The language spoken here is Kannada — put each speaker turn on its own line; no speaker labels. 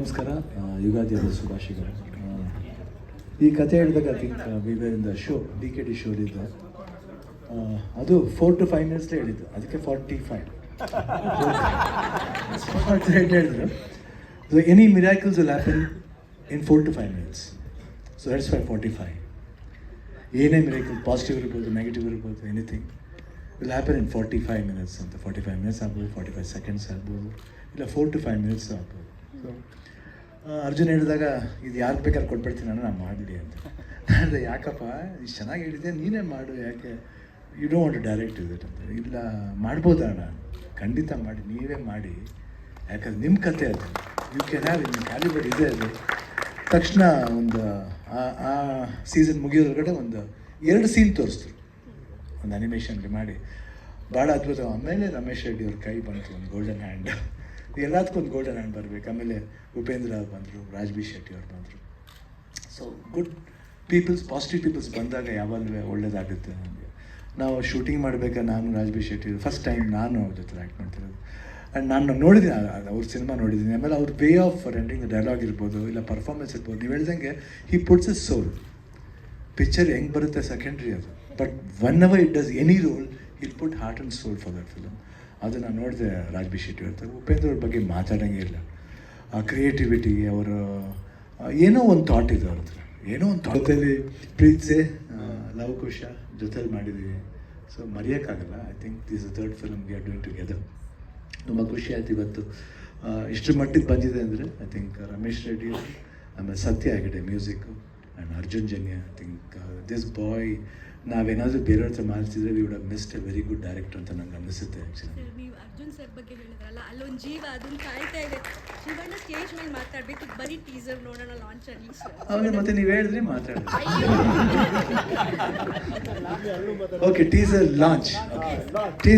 ನಮಸ್ಕಾರ, ಯುಗಾದಿ ಹಬ್ಬದ ಶುಭಾಶಯಗಳು. ಈ ಕಥೆ ಹೇಳಿದಾಗ I think we were in the show, DKD ಶೋಲಿದ್ದು. ಅದು 4 to 5 minutes ಹೇಳಿದ್ದು, ಅದಕ್ಕೆ 45 ಹೇಳಿದ್ರು. So any miracles will happen in 4 to 5 minutes. So that's why 45. ಏನೇ ಮಿರಾಕಲ್, ಪಾಸಿಟಿವ್ ಇರ್ಬೋದು, ನೆಗೆಟಿವ್ ಇರ್ಬೋದು, anything will happen in 45 minutes ಅಂತ. 45 minutes ಆಗ್ಬೋದು, 45 seconds ಆಗ್ಬೋದು, ಇಲ್ಲ 4 to 5 minutes ಆಗ್ಬೋದು. ಸೊ ಅರ್ಜುನ್ ಹೇಳಿದಾಗ ಇದು ಯಾರು ಬೇಕಾದ್ರೆ ಕೊಟ್ಬಿಡ್ತೀನಿ ನಾನು ಮಾಡಲಿ ಅಂತ. ನಾನು ಯಾಕಪ್ಪ ಇಷ್ಟು ಚೆನ್ನಾಗಿ ಹೇಳಿದೆ, ನೀನೇ ಮಾಡು, ಯಾಕೆ you don't want to direct it ಅಂತ. ಇಲ್ಲ ಮಾಡ್ಬೋದಣ್ಣ, ಖಂಡಿತ ಮಾಡಿ, ನೀವೇ ಮಾಡಿ, ಯಾಕಂದ್ರೆ ನಿಮ್ಮ ಕತೆ ಅದು, ಯು ಕ್ಯಾನ್ ಹ್ಯಾವ್ ನಿಮ್ಮ ಕ್ಯಾಲಿಬರ್ ಇದೆ. ಅದು ತಕ್ಷಣ ಒಂದು ಆ ಸೀಸನ್ ಮುಗಿಯೋದ್ರಗಡೆ ಒಂದು 2 ಸೀನ್ ತೋರಿಸಿದ್ರು, ಒಂದು ಅನಿಮೇಷನ್ಗೆ ಮಾಡಿ, ಭಾಳ ಅದ್ಭುತ. ಆಮೇಲೆ ರಮೇಶ್ ರೆಡ್ಡಿ ಅವ್ರ ಕೈ ಬಂತು, ಒಂದು ಗೋಲ್ಡನ್ ಹ್ಯಾಂಡ್. ಎಲ್ಲದಕ್ಕೂ ಒಂದು ಗೋಲ್ಡನ್ ಹ್ಯಾಂಡ್ ಬರಬೇಕು. ಆಮೇಲೆ ಉಪೇಂದ್ರ ಅವ್ರು ಬಂದರು, ರಾಜ್ಬಿ ಶೆಟ್ಟಿ ಅವ್ರು ಬಂದರು. So good peoples, positive peoples ಬಂದಾಗ ಯಾವಾಗಲೂ ಒಳ್ಳೇದಾಗುತ್ತೆ ನಮಗೆ. ನಾವು ಶೂಟಿಂಗ್ ಮಾಡಬೇಕಾದ್ರೆ ನಾನು ರಾಜ್ಬಿ ಶೆಟ್ಟಿ ಫಸ್ಟ್ ಟೈಮ್ ನಾನು ಅವ್ರ ಜೊತೆ ಆ್ಯಕ್ಟ್ ಮಾಡ್ತಿರೋದು. ಆ್ಯಂಡ್ ನಾನು ನೋಡಿದ್ದೀನಿ, ಅವ್ರ ಸಿನಿಮಾ ನೋಡಿದ್ದೀನಿ. ಆಮೇಲೆ ಅವ್ರ ವೇ ಆಫ್ ರೆಂಡಿಂಗ್ ಡೈಲಾಗ್ ಇರ್ಬೋದು, ಇಲ್ಲ ಪರ್ಫಾರ್ಮೆನ್ಸ್ ಇರ್ಬೋದು, ನೀವು ಹೇಳ್ದಂಗೆ he puts his soul. Picture ಹೆಂಗೆ ಬರುತ್ತೆ ಸೆಕೆಂಡ್ರಿ ಅದು, but one hour it does any role, he'll put heart and soul for that film. ಅದು ನಾನು ನೋಡಿದೆ. ರಾಜ್ಬಿ ಶೆಟ್ಟಿ ಹೇಳ್ತಾರೆ, ಉಪೇಂದ್ರ ಅವ್ರ ಬಗ್ಗೆ ಮಾತಾಡೋಂಗೆ ಇಲ್ಲ. ಆ ಕ್ರಿಯೇಟಿವಿಟಿ, ಅವರ ಏನೋ ಒಂದು ಥಾಟ್ ಇದೆ ಅವ್ರ ಹತ್ರ, ಏನೋ ಒಂದು ಥಾಟಲ್ಲಿ ಪ್ರೀತಿಸೆ ಲವ್ ಕುಶ ಜೊತೆಲಿ ಮಾಡಿದ್ದೀವಿ. ಸೊ ಮರೆಯೋಕ್ಕಾಗಲ್ಲ. I think this is 3rd film we are doing together. ತುಂಬ ಖುಷಿ ಆಯ್ತು ಇವತ್ತು ಇಷ್ಟರ ಮಟ್ಟಿಗೆ ಬಂದಿದೆ ಅಂದರೆ. ಐ ಥಿಂಕ್ ರಮೇಶ್ ರೆಡ್ಡಿ, ಆಮೇಲೆ ಸತ್ಯ Hegde music, and Arjun Janya. I think this boy, ನಾವೇನಾದರೂ ಬೇರೆಯವ್ರ ಹತ್ರ ಮಾಡ್ತಿದ್ರೆ we would have missed A very good director ಅಂತ ನಂಗೆ ಅನ್ನಿಸುತ್ತೆ. ಆ್ಯಕ್ಚುಲಿ
ನೀವು ಅರ್ಜುನ್ ಸರ್ ಬಗ್ಗೆ ಹೇಳಿದ್ರಲ್ಲ, ಅಲ್ಲೊಂದು ಜೀವ ಅದನ್ನು ಕಾಯ್ತಾ ಇದೆ. ಶಿವಣ್ಣ ಸ್ಟೇಜ್ ಮೇಲೆ ಮಾತಾಡಬೇಕು, ಬರೀ ಟೀಸರ್ ನೋಡೋಣ ಲಾಂಚ್ ಅಲ್ಲಿ.
ಹೌದು, ಮತ್ತೆ ನೀವು ಹೇಳಿದ್ರೆ ಮಾತಾಡಿ. Okay, teaser launch.